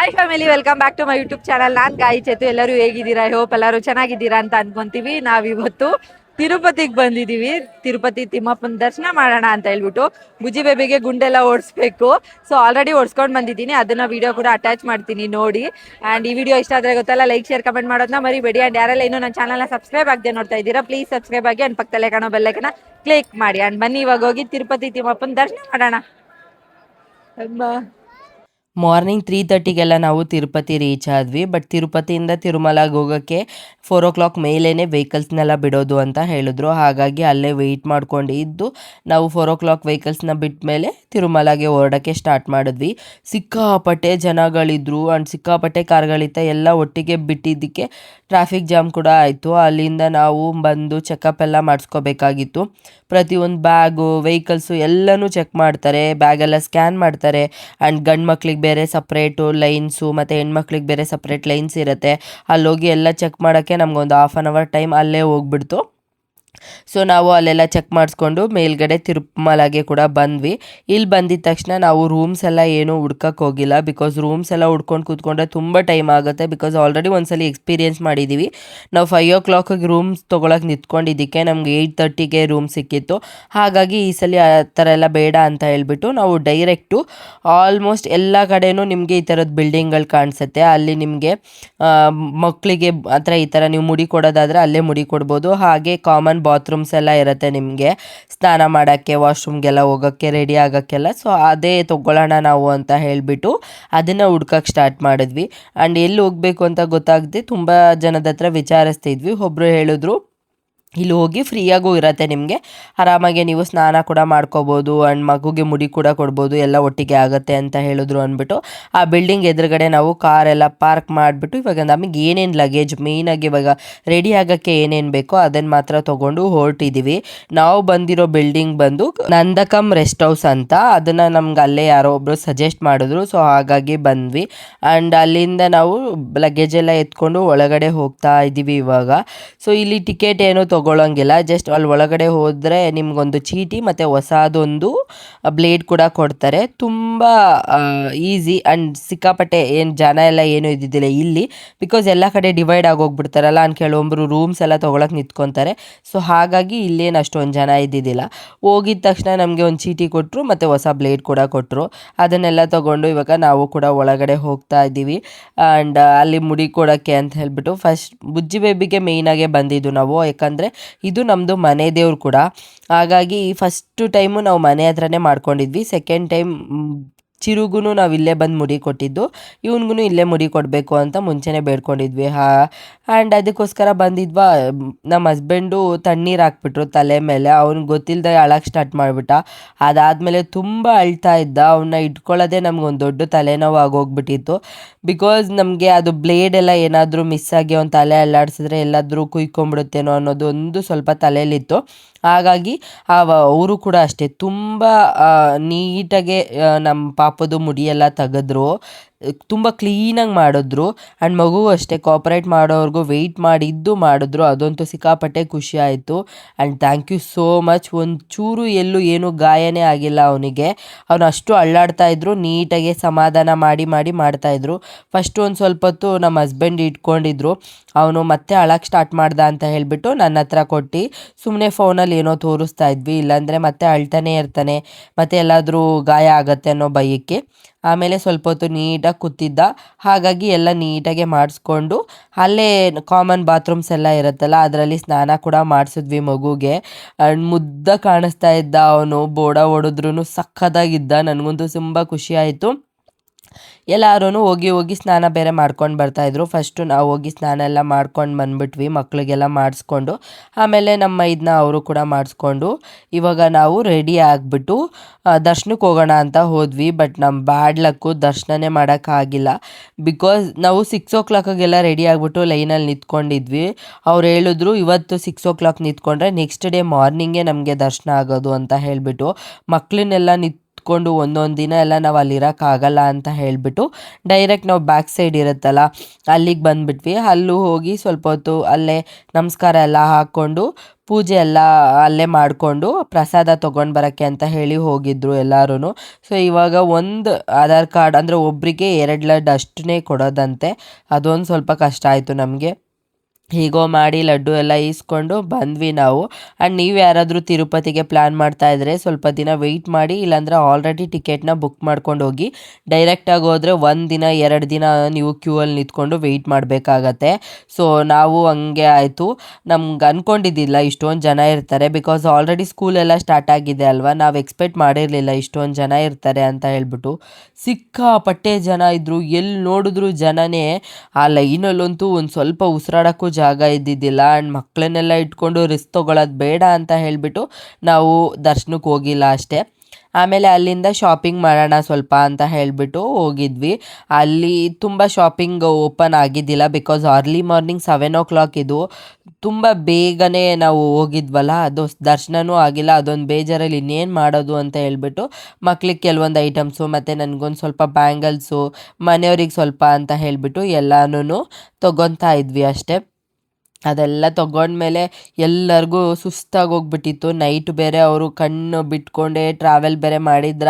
Hi family, welcome back to my YouTube channel. ನಾನು ಗಾಯಿ ಚೇತು. ಎಲ್ಲರೂ ಹೇಗಿದ್ದೀರಾ? ಹೋಪ್ ಎಲ್ಲರೂ ಚೆನ್ನಾಗಿದ್ದೀರಾ ಅಂತ ಅನ್ಕೊಂತೀವಿ. ನಾವಿವತ್ತು ತಿರುಪತಿಗೆ ಬಂದಿದ್ದೀವಿ. ತಿರುಪತಿ ತಿಮ್ಮಪ್ಪನ ದರ್ಶನ ಮಾಡೋಣ ಅಂತ ಹೇಳ್ಬಿಟ್ಟು ಬುಜ್ಜಿ ಬೇಬಿಗೆ ಗುಂಡೆಲ್ಲ ಓಡಿಸ್ಬೇಕು. ಸೊ ಆಲ್ರೆಡಿ ಓಡಿಸ್ಕೊಂಡು ಬಂದಿದ್ದೀನಿ, ಅದನ್ನ ವಿಡಿಯೋ ಕೂಡ ಅಟ್ಯಾಚ್ ಮಾಡ್ತೀನಿ ನೋಡಿ. ಆ್ಯಂಡ್ ಈ ವಿಡಿಯೋ ಇಷ್ಟ ಆದರೆ ಗೊತ್ತಲ್ಲ, ಲೈಕ್ ಶೇರ್ ಕಮೆಂಟ್ ಮಾಡೋದನ್ನ ಮರಿಬೇಡಿ. ಆ್ಯಂಡ್ ಯಾರೆಲ್ಲ ಇನ್ನೂ ನನ್ನ ಚಾನಲ್ನ ಸಬ್ಸ್ಕ್ರೈಬ್ ಆಗದೆ ನೋಡ್ತಾ ಇದ್ದೀರಾ, ಪ್ಲೀಸ್ ಸಬ್ಸ್ಕ್ರೈಬ್ ಆಗಿ. ಆ್ಯಂಡ್ ಪಕ್ಕದಲ್ಲೇ ಕಾಣೋ ಬೆಲ್ಲೈಕನ್ನ ಕ್ಲಿಕ್ ಮಾಡಿ. ಆ್ಯಂಡ್ ಬನ್ನಿ ಇವಾಗ ಹೋಗಿ ತಿರುಪತಿ ತಿಮ್ಮಪ್ಪನ ದರ್ಶನ ಮಾಡೋಣ. ಮಾರ್ನಿಂಗ್ 3:30ಗೆಲ್ಲ ನಾವು ತಿರುಪತಿ ರೀಚ್ ಆದ್ವಿ. ಬಟ್ ತಿರುಪತಿಯಿಂದ ತಿರುಮಲಾಗೆ ಹೋಗೋಕ್ಕೆ 4 o'clock ಮೇಲೇ ವೆಹಿಕಲ್ಸ್ನೆಲ್ಲ ಬಿಡೋದು ಅಂತ ಹೇಳಿದ್ರು. ಹಾಗಾಗಿ ಅಲ್ಲೇ ವೆಯ್ಟ್ ಮಾಡ್ಕೊಂಡು ಇದ್ದು ನಾವು 4 o'clock ವೆಹಿಕಲ್ಸ್ನ ಬಿಟ್ಟ ಮೇಲೆ ತಿರುಮಲಾಗೆ ಹೊರಡೋಕ್ಕೆ ಸ್ಟಾರ್ಟ್ ಮಾಡಿದ್ವಿ. ಸಿಕ್ಕಾಪಟ್ಟೆ ಜನಗಳಿದ್ರು ಆ್ಯಂಡ್ ಸಿಕ್ಕಾಪಟ್ಟೆ ಕಾರ್ಗಳಿತ್ತ. ಎಲ್ಲ ಒಟ್ಟಿಗೆ ಬಿಟ್ಟಿದ್ದಕ್ಕೆ ಟ್ರಾಫಿಕ್ ಜಾಮ್ ಕೂಡ ಆಯಿತು. ಅಲ್ಲಿಂದ ನಾವು ಬಂದು ಚೆಕಪ್ ಎಲ್ಲ ಮಾಡಿಸ್ಕೋಬೇಕಾಗಿತ್ತು. ಪ್ರತಿಯೊಂದು ಬ್ಯಾಗು, ವೆಹಿಕಲ್ಸು ಎಲ್ಲನೂ ಚೆಕ್ ಮಾಡ್ತಾರೆ, ಬ್ಯಾಗೆಲ್ಲ ಸ್ಕ್ಯಾನ್ ಮಾಡ್ತಾರೆ. ಆ್ಯಂಡ್ ಗಂಡು ಮಕ್ಳಿಗೆ ಬೇರೆ ಸಪ್ರೇಟು ಲೈನ್ಸು ಮತ್ತು ಹೆಣ್ಮಕ್ಳಿಗೆ ಬೇರೆ ಸಪ್ರೇಟ್ ಲೈನ್ಸ್ ಇರುತ್ತೆ. ಅಲ್ಲೋಗಿ ಎಲ್ಲ ಚೆಕ್ ಮಾಡೋಕ್ಕೆ ನಮಗೊಂದು 1/2 hour ಟೈಮ್ ಅಲ್ಲೇ ಹೋಗ್ಬಿಡ್ತು. ಸೊ ನಾವು ಅಲ್ಲೆಲ್ಲ ಚೆಕ್ ಮಾಡಿಸ್ಕೊಂಡು ಮೇಲ್ಗಡೆ ತಿರುಮಲಾಗೆ ಕೂಡ ಬಂದ್ವಿ. ಇಲ್ಲಿ ಬಂದಿದ ತಕ್ಷಣ ನಾವು ರೂಮ್ಸ್ ಎಲ್ಲ ಏನೂ ಹುಡ್ಕಕ್ಕೆ ಹೋಗಿಲ್ಲ. ಬಿಕಾಸ್ ರೂಮ್ಸ್ ಎಲ್ಲ ಹುಡ್ಕೊಂಡು ಕೂತ್ಕೊಂಡ್ರೆ ತುಂಬ ಟೈಮ್ ಆಗುತ್ತೆ. ಬಿಕಾಸ್ ಆಲ್ರೆಡಿ ಒಂದ್ಸಲಿ ಎಕ್ಸ್ಪೀರಿಯೆನ್ಸ್ ಮಾಡಿದ್ದೀವಿ. ನಾವು 5 o'clockಗೆ ರೂಮ್ಸ್ ತೊಗೊಳಕ್ಕೆ ನಿಂತ್ಕೊಂಡಿದ್ದಕ್ಕೆ ನಮ್ಗೆ 8:30ಗೆ ರೂಮ್ ಸಿಕ್ಕಿತ್ತು. ಹಾಗಾಗಿ ಈ ಸಲ ಆ ಥರ ಎಲ್ಲ ಬೇಡ ಅಂತ ಹೇಳ್ಬಿಟ್ಟು ನಾವು ಡೈರೆಕ್ಟು ಆಲ್ಮೋಸ್ಟ್ ಎಲ್ಲ ಕಡೆಯೂ ನಿಮಗೆ ಈ ಥರದ್ದು ಬಿಲ್ಡಿಂಗ್ಗಳು ಕಾಣಿಸುತ್ತೆ. ಅಲ್ಲಿ ನಿಮಗೆ ಮಕ್ಕಳಿಗೆ ಹತ್ರ ಈ ಥರ ನೀವು ಮುಡಿ ಕೊಡೋದಾದರೆ ಅಲ್ಲೇ ಮುಡಿ ಕೊಡ್ಬೋದು. ಹಾಗೆ ಕಾಮನ್ ಬಾತ್ರೂಮ್ಸ್ ಎಲ್ಲ ಇರುತ್ತೆ ನಿಮಗೆ, ಸ್ನಾನ ಮಾಡೋಕ್ಕೆ, ವಾಶ್ರೂಮ್ಗೆಲ್ಲ ಹೋಗೋಕ್ಕೆ, ರೆಡಿ ಆಗೋಕ್ಕೆಲ್ಲ. ಸೊ ಅದೇ ತೊಗೊಳ್ಳೋಣ ನಾವು ಅಂತ ಹೇಳಿಬಿಟ್ಟು ಅದನ್ನು ಹುಡ್ಕಕ್ಕೆ ಸ್ಟಾರ್ಟ್ ಮಾಡಿದ್ವಿ. ಆ್ಯಂಡ್ ಎಲ್ಲಿ ಹೋಗಬೇಕು ಅಂತ ಗೊತ್ತಾಗದೆ ತುಂಬ ಜನದ ಹತ್ರ ವಿಚಾರಿಸ್ತಿದ್ವಿ. ಒಬ್ಬರು ಹೇಳಿದ್ರು, ಇಲ್ಲಿ ಹೋಗಿ ಫ್ರೀಯಾಗೂ ಇರುತ್ತೆ, ನಿಮಗೆ ಆರಾಮಾಗಿ ನೀವು ಸ್ನಾನ ಕೂಡ ಮಾಡ್ಕೋಬೋದು ಆ್ಯಂಡ್ ಮಗುಗೆ ಮುಡಿ ಕೂಡ ಕೊಡ್ಬೋದು, ಎಲ್ಲ ಒಟ್ಟಿಗೆ ಆಗುತ್ತೆ ಅಂತ ಹೇಳಿದ್ರು ಅಂದ್ಬಿಟ್ಟು ಆ ಬಿಲ್ಡಿಂಗ್ ಎದುರುಗಡೆ ನಾವು ಕಾರೆಲ್ಲ ಪಾರ್ಕ್ ಮಾಡಿಬಿಟ್ಟು ಇವಾಗ ನಮಗೆ ಏನೇನು ಲಗೇಜ್ ಮೇಯ್ನಾಗಿ ಇವಾಗ ರೆಡಿ ಆಗೋಕ್ಕೆ ಏನೇನು ಬೇಕೋ ಅದನ್ನು ಮಾತ್ರ ತೊಗೊಂಡು ಹೊರಟಿದ್ದೀವಿ. ನಾವು ಬಂದಿರೋ ಬಿಲ್ಡಿಂಗ್ ಬಂದು ನಂದಕಂ ರೆಸ್ಟ್ ಹೌಸ್ ಅಂತ. ಅದನ್ನು ನಮ್ಗೆ ಅಲ್ಲೇ ಯಾರೋ ಒಬ್ಬರು ಸಜೆಸ್ಟ್ ಮಾಡಿದ್ರು. ಸೊ ಹಾಗಾಗಿ ಬಂದ್ವಿ. ಆ್ಯಂಡ್ ಅಲ್ಲಿಂದ ನಾವು ಲಗೇಜ್ ಎಲ್ಲ ಎತ್ಕೊಂಡು ಒಳಗಡೆ ಹೋಗ್ತಾ ಇದ್ದೀವಿ ಇವಾಗ. ಸೊ ಇಲ್ಲಿ ಟಿಕೆಟ್ ಏನೋ ತೊಗೊಳಂಗಿಲ್ಲ, ಜಸ್ಟ್ ಅಲ್ಲಿ ಒಳಗಡೆ ಹೋದರೆ ನಿಮಗೊಂದು ಚೀಟಿ ಮತ್ತು ಹೊಸದೊಂದು ಬ್ಲೇಡ್ ಕೂಡ ಕೊಡ್ತಾರೆ. ತುಂಬ ಈಸಿ ಆ್ಯಂಡ್ ಸಿಕ್ಕಾಪಟ್ಟೆ ಏನು ಜನ ಎಲ್ಲ ಏನೂ ಇದ್ದಿದ್ದಿಲ್ಲ ಇಲ್ಲಿ. ಬಿಕಾಸ್ ಎಲ್ಲ ಕಡೆ ಡಿವೈಡ್ ಆಗೋಗ್ಬಿಡ್ತಾರಲ್ಲ, ಅಂದ್ ಕೆಲವೊಬ್ಬರು ರೂಮ್ಸ್ ಎಲ್ಲ ತೊಗೊಳಕ್ಕೆ ನಿಂತ್ಕೊತಾರೆ. ಸೊ ಹಾಗಾಗಿ ಇಲ್ಲೇನು ಅಷ್ಟೊಂದು ಜನ ಇದ್ದಿದ್ದಿಲ್ಲ. ಹೋಗಿದ ತಕ್ಷಣ ನಮಗೆ ಒಂದು ಚೀಟಿ ಕೊಟ್ಟರು ಮತ್ತು ಹೊಸ ಬ್ಲೇಡ್ ಕೂಡ ಕೊಟ್ಟರು. ಅದನ್ನೆಲ್ಲ ತೊಗೊಂಡು ಇವಾಗ ನಾವು ಕೂಡ ಒಳಗಡೆ ಹೋಗ್ತಾ ಇದ್ದೀವಿ. ಆ್ಯಂಡ್ ಅಲ್ಲಿ ಮುಡಿ ಕೊಡೋಕ್ಕೆ ಅಂತ ಹೇಳ್ಬಿಟ್ಟು ಫಸ್ಟ್ ಬುಜ್ಜಿ ಬೇಬಿಗೆ ಮೇಯ್ನಾಗೆ ಬಂದಿದ್ದು ನಾವು. ಯಾಕಂದರೆ ಇದು ನಮ್ಮದು ಮನೆ ದೇವ್ರು ಕೂಡ. ಹಾಗಾಗಿ ಫಸ್ಟು ಟೈಮು ನಾವು ಮನೆ ಹತ್ರನೇ ಮಾಡ್ಕೊಂಡಿದ್ವಿ. ಸೆಕೆಂಡ್ ಟೈಮ್ ಚಿರುಗೂ ನಾವು ಇಲ್ಲೇ ಬಂದು ಮುಡಿ ಕೊಟ್ಟಿದ್ದು, ಇವನಿಗೂ ಇಲ್ಲೇ ಮುಡಿ ಕೊಡಬೇಕು ಅಂತ ಮುಂಚೆನೇ ಬೇಡ್ಕೊಂಡಿದ್ವಿ. ಆ್ಯಂಡ್ ಅದಕ್ಕೋಸ್ಕರ ಬಂದಿದ್ವಾ. ನಮ್ಮ ಹಸ್ಬೆಂಡು ತಣ್ಣೀರು ಹಾಕ್ಬಿಟ್ರು ತಲೆ ಮೇಲೆ. ಅವ್ನಿಗೆ ಗೊತ್ತಿಲ್ಲದೆ ಅಳಕ್ಕೆ ಸ್ಟಾರ್ಟ್ ಮಾಡಿಬಿಟ್ಟ. ಅದಾದಮೇಲೆ ತುಂಬ ಅಳ್ತಾ ಇದ್ದ. ಅವನ್ನ ಇಟ್ಕೊಳ್ಳೋದೇ ನಮಗೊಂದು ದೊಡ್ಡ ತಲೆನೋವು ಆಗೋಗ್ಬಿಟ್ಟಿತ್ತು. ಬಿಕಾಸ್ ನಮಗೆ ಅದು ಬ್ಲೇಡ್ ಎಲ್ಲ ಏನಾದರೂ ಮಿಸ್ ಆಗಿ ಅವ್ನು ತಲೆ ಅಲ್ಲಾಡಿಸಿದ್ರೆ ಎಲ್ಲಾದರೂ ಕುಯ್ಕೊಂಬಿಡುತ್ತೇನೋ ಅನ್ನೋದು ಒಂದು ಸ್ವಲ್ಪ ತಲೆಯಲ್ಲಿತ್ತು. ಹಾಗಾಗಿ ಅವರು ಕೂಡ ಅಷ್ಟೇ ತುಂಬ ನೀಟಾಗೆ ನಮ್ಮ ಪಾಪದು ಮುಡಿಯೆಲ್ಲ ತೆಗೆದ್ರು, ತುಂಬ ಕ್ಲೀನಾಗಿ ಮಾಡಿದ್ರು. ಆ್ಯಂಡ್ ಮಗು ಅಷ್ಟೇ ಕೋಆಪ್ರೇಟ್ ಮಾಡೋವ್ರಿಗೂ ವೆಯ್ಟ್ ಮಾಡಿದ್ದು ಮಾಡಿದ್ರು. ಅದಂತೂ ಸಿಕ್ಕಾಪಟ್ಟೆ ಖುಷಿ ಆಯಿತು. And thank you so much. ಒಂಚೂರು ಎಲ್ಲೂ ಏನೂ ಗಾಯನೇ ಆಗಿಲ್ಲ ಅವನಿಗೆ. ಅವನು ಅಷ್ಟು ಅಳ್ಳಾಡ್ತಾಯಿದ್ರು, ನೀಟಾಗೆ ಸಮಾಧಾನ ಮಾಡಿ ಮಾಡ್ತಾಯಿದ್ರು. ಫಸ್ಟು ಒಂದು ಸ್ವಲ್ಪ ಹೊತ್ತು ನಮ್ಮ ಹಸ್ಬೆಂಡ್ ಇಟ್ಕೊಂಡಿದ್ರು. ಅವನು ಮತ್ತೆ ಅಳಕ್ಕೆ ಸ್ಟಾರ್ಟ್ ಮಾಡ್ದ ಅಂತ ಹೇಳಿಬಿಟ್ಟು ನನ್ನ ಹತ್ರ ಕೊಟ್ಟು ಸುಮ್ಮನೆ ಫೋನಲ್ಲಿ ಏನೋ ತೋರಿಸ್ತಾ ಇದ್ವಿ. ಇಲ್ಲಾಂದರೆ ಮತ್ತೆ ಅಳ್ತಾನೆ ಇರ್ತಾನೆ, ಮತ್ತೆ ಎಲ್ಲಾದರೂ ಗಾಯ ಆಗತ್ತೆ ಅನ್ನೋ ಭಯಕ್ಕೆ. ಆಮೇಲೆ ಸ್ವಲ್ಪ ಹೊತ್ತು ನೀಟಾಗಿ ಕೂತಿದ್ದ. ಹಾಗಾಗಿ ಎಲ್ಲ ನೀಟಾಗೆ ಮಾಡಿಸ್ಕೊಂಡು ಅಲ್ಲೇ ಕಾಮನ್ ಬಾತ್ರೂಮ್ಸ್ ಎಲ್ಲ ಇರುತ್ತಲ್ಲ, ಅದರಲ್ಲಿ ಸ್ನಾನ ಕೂಡ ಮಾಡಿಸಿದ್ವಿ ಮಗುಗೆ. ಆ್ಯಂಡ್ ಮುದ್ದ ಕಾಣಿಸ್ತಾ ಇದ್ದ ಅವನು. ಬೋಡ ಹೊಡೆದ್ರೂ ಸಕ್ಕತ್ತಾಗಿದ್ದ. ನನಗಂತೂ ತುಂಬ ಖುಷಿ ಆಯಿತು. ಎಲ್ಲರೂ ಹೋಗಿ ಸ್ನಾನ ಬೇರೆ ಮಾಡ್ಕೊಂಡು ಬರ್ತಾಯಿದ್ರು. ಫಸ್ಟು ನಾವು ಹೋಗಿ ಸ್ನಾನ ಎಲ್ಲ ಮಾಡ್ಕೊಂಡು ಬಂದುಬಿಟ್ವಿ, ಮಕ್ಕಳಿಗೆಲ್ಲ ಮಾಡಿಸ್ಕೊಂಡು. ಆಮೇಲೆ ನಮ್ಮ ಇದನ್ನ ಅವರು ಕೂಡ ಮಾಡಿಸ್ಕೊಂಡು ಇವಾಗ ನಾವು ರೆಡಿ ಆಗಿಬಿಟ್ಟು ದರ್ಶನಕ್ಕೆ ಹೋಗೋಣ ಅಂತ ಹೋದ್ವಿ. ಬಟ್ ನಮ್ಮ ಬ್ಯಾಡ್ ಲಕ್ಕು ದರ್ಶನನೇ ಮಾಡೋಕ್ಕಾಗಿಲ್ಲ. ಬಿಕಾಸ್ ನಾವು 6 o'clockಗೆಲ್ಲ ರೆಡಿ ಆಗಿಬಿಟ್ಟು ಲೈನಲ್ಲಿ ನಿಂತ್ಕೊಂಡಿದ್ವಿ. ಅವ್ರು ಹೇಳಿದ್ರು ಇವತ್ತು 6 o'clock ನಿಂತ್ಕೊಂಡ್ರೆ ನೆಕ್ಸ್ಟ್ ಡೇ ಮಾರ್ನಿಂಗೇ ನಮಗೆ ದರ್ಶನ ಆಗೋದು ಅಂತ ಹೇಳಿಬಿಟ್ಟು ಮಕ್ಕಳನ್ನೆಲ್ಲ ಕೂತ್ಕೊಂಡು ಒಂದೊಂದು ದಿನ ಎಲ್ಲ ನಾವು ಅಲ್ಲಿರೋಕ್ಕಾಗಲ್ಲ ಅಂತ ಹೇಳಿಬಿಟ್ಟು ಡೈರೆಕ್ಟ್ ನಾವು ಬ್ಯಾಕ್ ಸೈಡ್ ಇರುತ್ತಲ್ಲ ಅಲ್ಲಿಗೆ ಬಂದುಬಿಟ್ವಿ. ಅಲ್ಲೂ ಹೋಗಿ ಸ್ವಲ್ಪ ಹೊತ್ತು ಅಲ್ಲೇ ನಮಸ್ಕಾರ ಎಲ್ಲ ಹಾಕ್ಕೊಂಡು ಪೂಜೆ ಎಲ್ಲ ಅಲ್ಲೇ ಮಾಡಿಕೊಂಡು ಪ್ರಸಾದ ತೊಗೊಂಡು ಬರೋಕ್ಕೆ ಅಂತ ಹೇಳಿ ಹೋಗಿದ್ರು ಎಲ್ಲರೂ. ಸೊ ಇವಾಗ ಒಂದು ಆಧಾರ್ ಕಾರ್ಡ್ ಅಂದರೆ ಒಬ್ಬರಿಗೆ 2 ಲಡ್ಡು ಅಷ್ಟನ್ನೇ ಕೊಡೋದಂತೆ. ಅದೊಂದು ಸ್ವಲ್ಪ ಕಷ್ಟ ಆಯಿತು ನಮಗೆ. ಹೀಗೋ ಮಾಡಿ ಲಡ್ಡು ಎಲ್ಲ ಈಸ್ಕೊಂಡು ಬಂದ್ವಿ ನಾವು. ಆ್ಯಂಡ್ ನೀವು ಯಾರಾದರೂ ತಿರುಪತಿಗೆ ಪ್ಲ್ಯಾನ್ ಮಾಡ್ತಾ ಇದ್ದರೆ ಸ್ವಲ್ಪ ದಿನ ವೆಯ್ಟ್ ಮಾಡಿ, ಇಲ್ಲಾಂದರೆ ಆಲ್ರೆಡಿ ಟಿಕೆಟ್ನ ಬುಕ್ ಮಾಡ್ಕೊಂಡು ಹೋಗಿ. ಡೈರೆಕ್ಟಾಗಿ ಹೋದರೆ 1 ದಿನ 2 ದಿನ ನೀವು ಕ್ಯೂ ಅಲ್ಲಿ ನಿಂತ್ಕೊಂಡು ವೆಯ್ಟ್ ಮಾಡಬೇಕಾಗತ್ತೆ. ಸೊ ನಾವು ಹಂಗೆ ಆಯಿತು. ನಮ್ಗೆ ಅಂದ್ಕೊಂಡಿದ್ದಿಲ್ಲ ಇಷ್ಟೊಂದು ಜನ ಇರ್ತಾರೆ, ಬಿಕಾಸ್ ಆಲ್ರೆಡಿ ಸ್ಕೂಲೆಲ್ಲ ಸ್ಟಾರ್ಟ್ ಆಗಿದೆ ಅಲ್ವಾ. ನಾವು ಎಕ್ಸ್ಪೆಕ್ಟ್ ಮಾಡಿರಲಿಲ್ಲ ಇಷ್ಟೊಂದು ಜನ ಇರ್ತಾರೆ ಅಂತ ಹೇಳ್ಬಿಟ್ಟು. ಸಿಕ್ಕಾಪಟ್ಟೆ ಜನ ಇದ್ದರು, ಎಲ್ಲಿ ನೋಡಿದ್ರು ಜನನೇ. ಆ ಲೈನಲ್ಲಂತೂ ಒಂದು ಸ್ವಲ್ಪ ಉಸಿರಾಡೋಕ್ಕೂ ಜಾಗ ಇದ್ದಿದ್ದಿಲ್ಲ. ಆ್ಯಂಡ್ ಮಕ್ಕಳನ್ನೆಲ್ಲ ಇಟ್ಕೊಂಡು ರಿಸ್ಕ್ ತೊಗೊಳೋದು ಬೇಡ ಅಂತ ಹೇಳಿಬಿಟ್ಟು ನಾವು ದರ್ಶನಕ್ಕೆ ಹೋಗಿಲ್ಲ ಅಷ್ಟೇ. ಆಮೇಲೆ ಅಲ್ಲಿಂದ ಶಾಪಿಂಗ್ ಮಾಡೋಣ ಸ್ವಲ್ಪ ಅಂತ ಹೇಳಿಬಿಟ್ಟು ಹೋಗಿದ್ವಿ. ಅಲ್ಲಿ ತುಂಬ ಶಾಪಿಂಗ್ ಓಪನ್ ಆಗಿದ್ದಿಲ್ಲ, ಬಿಕಾಸ್ ಅರ್ಲಿ ಮಾರ್ನಿಂಗ್ 7 o'clock ಇದು. ತುಂಬ ಬೇಗನೆ ನಾವು ಹೋಗಿದ್ವಲ್ಲ, ಅದು ದರ್ಶನವೂ ಆಗಿಲ್ಲ. ಅದೊಂದು ಬೇಜಾರಲ್ಲಿ ಇನ್ನೇನು ಮಾಡೋದು ಅಂತ ಹೇಳ್ಬಿಟ್ಟು ಮಕ್ಳಿಗೆ ಕೆಲವೊಂದು ಐಟಮ್ಸು ಮತ್ತು ನನಗೊಂದು ಸ್ವಲ್ಪ ಬ್ಯಾಂಗಲ್ಸು, ಮನೆಯವ್ರಿಗೆ ಸ್ವಲ್ಪ ಅಂತ ಹೇಳಿಬಿಟ್ಟು ಎಲ್ಲನೂ ತೊಗೊತಾ ಇದ್ವಿ ಅಷ್ಟೇ. ಅದೆಲ್ಲ ತೊಗೊಂಡ್ಮೇಲೆ ಎಲ್ಲರಿಗೂ ಸುಸ್ತಾಗಿ ಹೋಗ್ಬಿಟ್ಟಿತ್ತು. ನೈಟ್ ಬೇರೆ ಅವರು ಕಣ್ಣು ಬಿಟ್ಕೊಂಡೆ ಟ್ರಾವೆಲ್ ಬೇರೆ ಮಾಡಿದ್ರ,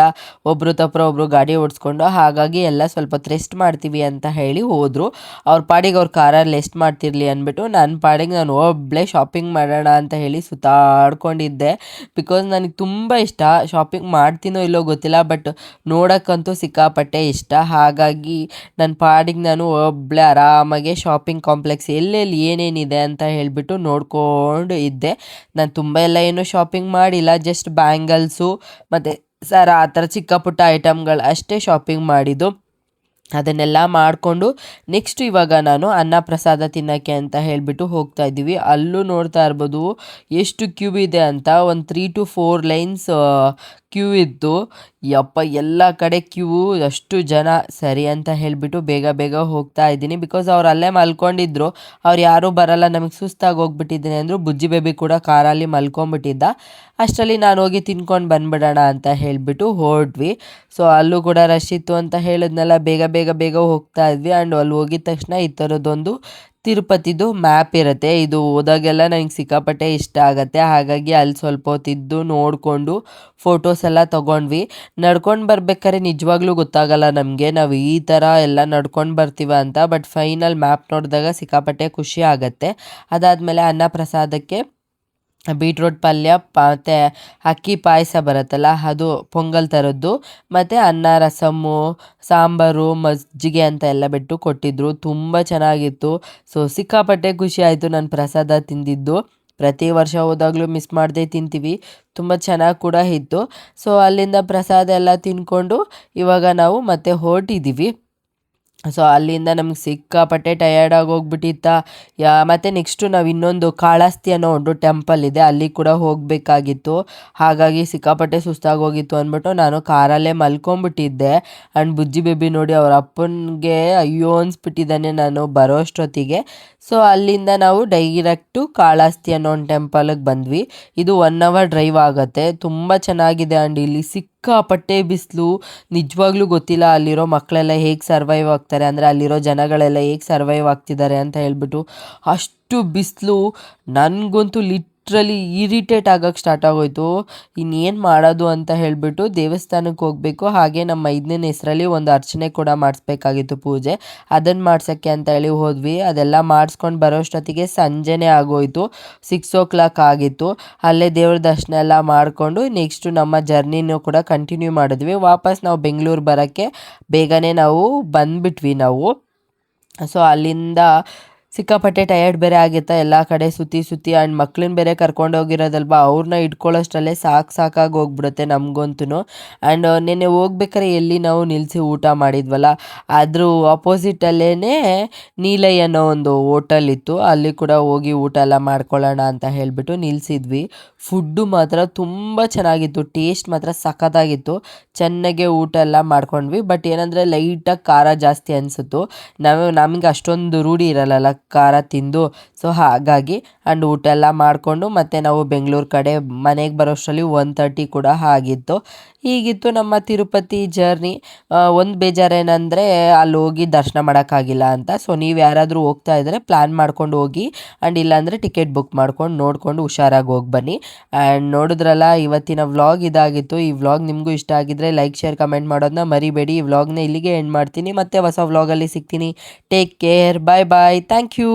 ಒಬ್ಬರು ತಪ್ಪರ ಒಬ್ಬರು ಗಾಡಿ ಓಡಿಸ್ಕೊಂಡು. ಹಾಗಾಗಿ ಎಲ್ಲ ಸ್ವಲ್ಪ ಹೊತ್ತು ರೆಸ್ಟ್ ಮಾಡ್ತೀವಿ ಅಂತ ಹೇಳಿ ಹೋದರು. ಅವ್ರ ಪಾಡಿಗೆ ಅವ್ರ ಕಾರಲ್ಲಿ ರೆಸ್ಟ್ ಮಾಡ್ತಿರ್ಲಿ ಅಂದ್ಬಿಟ್ಟು ನನ್ನ ಪಾಡಿಗೆ ನಾನು ಒಬ್ಬಳೇ ಶಾಪಿಂಗ್ ಮಾಡೋಣ ಅಂತ ಹೇಳಿ ಸುತ್ತಾಡ್ಕೊಂಡಿದ್ದೆ. ಬಿಕಾಸ್ ನನಗೆ ತುಂಬ ಇಷ್ಟ. ಶಾಪಿಂಗ್ ಮಾಡ್ತೀನೋ ಇಲ್ಲೋ ಗೊತ್ತಿಲ್ಲ, ಬಟ್ ನೋಡೋಕ್ಕಂತೂ ಸಿಕ್ಕಾಪಟ್ಟೆ ಇಷ್ಟ. ಹಾಗಾಗಿ ನನ್ನ ಪಾಡಿಗೆ ನಾನು ಒಬ್ಬಳೇ ಆರಾಮಾಗೆ ಶಾಪಿಂಗ್ ಕಾಂಪ್ಲೆಕ್ಸ್ ಎಲ್ಲೆಲ್ಲಿ ಏನೇನಿದೆ ಅಂತ ಹೇಳಿಬಿಟ್ಟು ನೋಡ್ಕೊಂಡು ಇದ್ದೆ. ನಾನು ತುಂಬ ಎಲ್ಲ ಏನೂ ಶಾಪಿಂಗ್ ಮಾಡಿಲ್ಲ, ಜಸ್ಟ್ ಬ್ಯಾಂಗಲ್ಸು ಮತ್ತು ಸರ ಆ ಥರ ಚಿಕ್ಕ ಪುಟ್ಟ ಐಟಮ್ಗಳು ಅಷ್ಟೇ ಶಾಪಿಂಗ್ ಮಾಡಿದ್ದು. ಅದನ್ನೆಲ್ಲ ಮಾಡಿಕೊಂಡು ನೆಕ್ಸ್ಟ್ ಇವಾಗ ನಾನು ಅನ್ನ ಪ್ರಸಾದ ತಿನ್ನೋಕ್ಕೆ ಅಂತ ಹೇಳಿಬಿಟ್ಟು ಹೋಗ್ತಾ ಇದ್ದೀವಿ. ಅಲ್ಲೂ ನೋಡ್ತಾ ಇರ್ಬೋದು ಎಷ್ಟು ಕ್ಯೂ ಇದೆ ಅಂತ. ಒಂದು 3 to 4 ಲೈನ್ಸ್ ಕ್ಯೂ ಇತ್ತು. ಯಪ್ಪ, ಎಲ್ಲ ಕಡೆ ಕ್ಯೂ, ಅಷ್ಟು ಜನ. ಸರಿ ಅಂತ ಹೇಳಿಬಿಟ್ಟು ಬೇಗ ಬೇಗ ಹೋಗ್ತಾ ಇದ್ದೀನಿ, ಬಿಕಾಸ್ ಅವ್ರು ಅಲ್ಲೇ ಮಲ್ಕೊಂಡಿದ್ರು. ಅವ್ರು ಯಾರೂ ಬರಲ್ಲ, ನಮಗೆ ಸುಸ್ತಾಗಿ ಹೋಗ್ಬಿಟ್ಟಿದ್ದೀನಿ ಅಂದರು. ಬುಜ್ಜಿ ಬೇಬಿ ಕೂಡ ಕಾರಲ್ಲಿ ಮಲ್ಕೊಂಬಿಟ್ಟಿದ್ದ. ಅಷ್ಟರಲ್ಲಿ ನಾನು ಹೋಗಿ ತಿನ್ಕೊಂಡು ಬಂದುಬಿಡೋಣ ಅಂತ ಹೇಳಿಬಿಟ್ಟು ಹೊರಟ್ವಿ. ಸೊ ಅಲ್ಲೂ ಕೂಡ ರಶ್ ಇತ್ತು ಅಂತ ಹೇಳಿದ್ನೆಲ್ಲ ಬೇಗ ಬೇಗ ಬೇಗ ಹೋಗ್ತಾ ಇದ್ವಿ. ಆ್ಯಂಡ್ ಅಲ್ಲಿ ಹೋಗಿದ ತಕ್ಷಣ ಈ ಥರದ್ದೊಂದು ತಿರುಪತಿದು ಮ್ಯಾಪ್ ಇರುತ್ತೆ. ಇದು ಹೋದಾಗೆಲ್ಲ ನನಗೆ ಸಿಕ್ಕಾಪಟ್ಟೆ ಇಷ್ಟ ಆಗುತ್ತೆ. ಹಾಗಾಗಿ ಅಲ್ಲಿ ಸ್ವಲ್ಪ ಹೊತ್ತಿದ್ದು ನೋಡಿಕೊಂಡು ಫೋಟೋಸ್ ಎಲ್ಲ ತೊಗೊಂಡ್ವಿ. ನಡ್ಕೊಂಡು ಬರ್ಬೇಕಾದ್ರೆ ನಿಜವಾಗ್ಲೂ ಗೊತ್ತಾಗಲ್ಲ ನಮಗೆ ನಾವು ಈ ಥರ ಎಲ್ಲ ನಡ್ಕೊಂಡು ಬರ್ತೀವ ಅಂತ. ಬಟ್ ಫೈನಲ್ ಮ್ಯಾಪ್ ನೋಡಿದಾಗ ಸಿಕ್ಕಾಪಟ್ಟೆ ಖುಷಿ ಆಗುತ್ತೆ. ಅದಾದಮೇಲೆ ಅನ್ನ ಪ್ರಸಾದಕ್ಕೆ ಬೀಟ್ರೋಟ್ ಪಲ್ಯ ಮತ್ತು ಅಕ್ಕಿ ಪಾಯಸ ಬರುತ್ತಲ್ಲ, ಅದು ಪೊಂಗಲ್ ಥರದ್ದು, ಮತ್ತು ಅನ್ನ, ರಸಮ್ಮು, ಸಾಂಬಾರು, ಮಜ್ಜಿಗೆ ಅಂತ ಎಲ್ಲ ಬಿಟ್ಟು ಕೊಟ್ಟಿದ್ದರು. ತುಂಬ ಚೆನ್ನಾಗಿತ್ತು. ಸೊ ಸಿಕ್ಕಾಪಟ್ಟೆ ಖುಷಿ ಆಯಿತು ನಾನು ಪ್ರಸಾದ ತಿಂದಿದ್ದು. ಪ್ರತಿ ವರ್ಷ ಹೋದಾಗಲೂ ಮಿಸ್ ಮಾಡದೆ ತಿಂತೀವಿ. ತುಂಬ ಚೆನ್ನಾಗಿ ಕೂಡ ಇತ್ತು. ಸೊ ಅಲ್ಲಿಂದ ಪ್ರಸಾದ ಎಲ್ಲ ತಿಂದ್ಕೊಂಡು ಇವಾಗ ನಾವು ಮತ್ತೆ ಹೊರಟಿದ್ದೀವಿ. ಸೊ ಅಲ್ಲಿಂದ ನಮ್ಗೆ ಸಿಕ್ಕಾಪಟ್ಟೆ ಟಯರ್ಡ್ ಆಗೋಗ್ಬಿಟ್ಟಿತ್ತ. ಮತ್ತು ನೆಕ್ಸ್ಟು ನಾವು ಇನ್ನೊಂದು ಕಾಳಹಸ್ತಿ ಅನ್ನೋ ಒಂದು ಟೆಂಪಲ್ ಇದೆ, ಅಲ್ಲಿ ಕೂಡ ಹೋಗಬೇಕಾಗಿತ್ತು. ಹಾಗಾಗಿ ಸಿಕ್ಕಾಪಟ್ಟೆ ಸುಸ್ತಾಗಿ ಹೋಗಿತ್ತು ಅಂದ್ಬಿಟ್ಟು ನಾನು ಕಾರಲ್ಲೇ ಮಲ್ಕೊಂಬಿಟ್ಟಿದ್ದೆ. ಆ್ಯಂಡ್ ಬುಜ್ಜಿ ಬೇಬಿ ನೋಡಿ ಅವ್ರ ಅಪ್ಪನಿಗೆ ಅಯ್ಯೋ ಅನಿಸ್ಬಿಟ್ಟಿದ್ದಾನೆ ನಾನು ಬರೋ ಅಷ್ಟೊತ್ತಿಗೆ. ಸೊ ಅಲ್ಲಿಂದ ನಾವು ಡೈರೆಕ್ಟು ಕಾಳಹಸ್ತಿ ಅನ್ನೋ ಒಂದು ಟೆಂಪಲ್ಗೆ ಬಂದ್ವಿ. ಇದು 1 hour ಡ್ರೈವ್ ಆಗುತ್ತೆ. ತುಂಬ ಚೆನ್ನಾಗಿದೆ. ಆ್ಯಂಡ್ ಇಲ್ಲಿ ಸಿಕ್ಕಾಪಟ್ಟೆ ಬಿಸಿಲು. ನಿಜವಾಗ್ಲೂ ಗೊತ್ತಿಲ್ಲ ಅಲ್ಲಿರೋ ಮಕ್ಕಳೆಲ್ಲ ಹೇಗೆ ಸರ್ವೈವ್ ಆಗ್ತಾರೆ, ಅಂದರೆ ಅಲ್ಲಿರೋ ಜನಗಳೆಲ್ಲ ಹೇಗೆ ಸರ್ವೈವ್ ಆಗ್ತಿದ್ದಾರೆ ಅಂತ ಹೇಳ್ಬಿಟ್ಟು. ಅಷ್ಟು ಬಿಸಿಲು. ನನಗಂತೂ ಲಿಟ್ರಲಿ ಇರಿಟೇಟ್ ಆಗೋಕ್ಕೆ ಸ್ಟಾರ್ಟ್ ಆಗೋಯ್ತು. ಇನ್ನೇನು ಮಾಡೋದು ಅಂತ ಹೇಳಿಬಿಟ್ಟು ದೇವಸ್ಥಾನಕ್ಕೆ ಹೋಗಬೇಕು. ಹಾಗೆ ನಮ್ಮ 5ನೇ ಹೆಸರಲ್ಲಿ ಒಂದು ಅರ್ಚನೆ ಕೂಡ ಮಾಡಿಸ್ಬೇಕಾಗಿತ್ತು, ಪೂಜೆ. ಅದನ್ನು ಮಾಡ್ಸೋಕ್ಕೆ ಅಂತ ಹೇಳಿ ಹೋದ್ವಿ. ಅದೆಲ್ಲ ಮಾಡಿಸ್ಕೊಂಡು ಬರೋಷ್ಟೊತ್ತಿಗೆ ಸಂಜೆನೇ ಆಗೋಯಿತು. 6 o'clock ಆಗಿತ್ತು. ಅಲ್ಲೇ ದೇವ್ರ ದರ್ಶನ ಎಲ್ಲ ಮಾಡಿಕೊಂಡು ನೆಕ್ಸ್ಟು ನಮ್ಮ ಜರ್ನಿನೂ ಕೂಡ ಕಂಟಿನ್ಯೂ ಮಾಡಿದ್ವಿ. ವಾಪಸ್ ನಾವು ಬೆಂಗಳೂರು ಬರೋಕ್ಕೆ ಬೇಗನೆ ನಾವು ಬಂದುಬಿಟ್ವಿ ನಾವು. ಸೊ ಅಲ್ಲಿಂದ ಸಿಕ್ಕಾಪಟ್ಟೆ ಟಯರ್ಡ್ ಬೇರೆ ಆಗಿತ್ತಾ, ಎಲ್ಲ ಕಡೆ ಸುற்றி ಆ್ಯಂಡ್ ಮಕ್ಳನ್ನ ಬೇರೆ ಕರ್ಕೊಂಡು ಹೋಗಿರೋದಲ್ವ, ಅವ್ರನ್ನ ಇಟ್ಕೊಳ್ಳೋಷ್ಟರಲ್ಲೇ ಸಾಕಾಗಿ ಹೋಗ್ಬಿಡುತ್ತೆ ನಮಗಂತೂ. ಆ್ಯಂಡ್ ನೆನ್ನೆ ಹೋಗ್ಬೇಕಾರೆ ಎಲ್ಲಿ ನಾವು ನಿಲ್ಲಿಸಿ ಊಟ ಮಾಡಿದ್ವಲ್ಲ, ಅದ್ರ ಆಪೋಸಿಟಲ್ಲೇ ನೀಲೈ ಅನ್ನೋ ಒಂದು ಹೋಟೆಲ್ ಇತ್ತು. ಅಲ್ಲಿ ಕೂಡ ಹೋಗಿ ಊಟ ಎಲ್ಲ ಮಾಡ್ಕೊಳ್ಳೋಣ ಅಂತ ಹೇಳಿಬಿಟ್ಟು ನಿಲ್ಲಿಸಿದ್ವಿ. ಫುಡ್ಡು ಮಾತ್ರ ತುಂಬ ಚೆನ್ನಾಗಿತ್ತು, ಟೇಸ್ಟ್ ಮಾತ್ರ ಸಖತ್ತಾಗಿತ್ತು. ಚೆನ್ನಾಗೆ ಊಟ ಎಲ್ಲ ಮಾಡ್ಕೊಂಡ್ವಿ. ಬಟ್ ಏನಂದರೆ ಲೈಟಾಗಿ ಖಾರ ಜಾಸ್ತಿ ಅನಿಸಿತ್ತು. ನಮಗೆ ಅಷ್ಟೊಂದು ರೂಢಿ ಇರಲ್ಲ ಖಾರ ತಿಂದು. ಸೊ ಹಾಗಾಗಿ ಊಟ ಎಲ್ಲ ಮಾಡಿಕೊಂಡು ಮತ್ತು ನಾವು ಬೆಂಗಳೂರು ಕಡೆ ಮನೆಗೆ ಬರೋಷ್ಟರಲ್ಲಿ 1:30 ಕೂಡ ಆಗಿತ್ತು. ಹೀಗಿತ್ತು ನಮ್ಮ ತಿರುಪತಿ ಜರ್ನಿ. ಒಂದು ಬೇಜಾರೇನೆಂದರೆ ಅಲ್ಲಿ ಹೋಗಿ ದರ್ಶನ ಮಾಡೋಕ್ಕಾಗಿಲ್ಲ ಅಂತ. ಸೊ ನೀವು ಯಾರಾದರೂ ಹೋಗ್ತಾ ಇದ್ದರೆ ಪ್ಲ್ಯಾನ್ ಮಾಡ್ಕೊಂಡು ಹೋಗಿ, ಇಲ್ಲಾಂದರೆ ಟಿಕೆಟ್ ಬುಕ್ ಮಾಡ್ಕೊಂಡು ನೋಡಿಕೊಂಡು ಹುಷಾರಾಗಿ ಹೋಗಿ ಬನ್ನಿ. ನೋಡಿದ್ರಲ್ಲ, ಇವತ್ತಿನ ವ್ಲಾಗ್ ಇದಾಗಿತ್ತು. ಈ ವ್ಲಾಗ್ ನಿಮಗೂ ಇಷ್ಟ ಆಗಿದ್ದರೆ ಲೈಕ್, ಶೇರ್, ಕಮೆಂಟ್ ಮಾಡೋದನ್ನ ಮರಿಬೇಡಿ. ಈ ವ್ಲಾಗ್ನ ಇಲ್ಲಿಗೆ ಎಂಡ್ ಮಾಡ್ತೀನಿ. ಮತ್ತೆ ಹೊಸ ವ್ಲಾಗಲ್ಲಿ ಸಿಗ್ತೀನಿ. Take care. Bye bye. Thank you.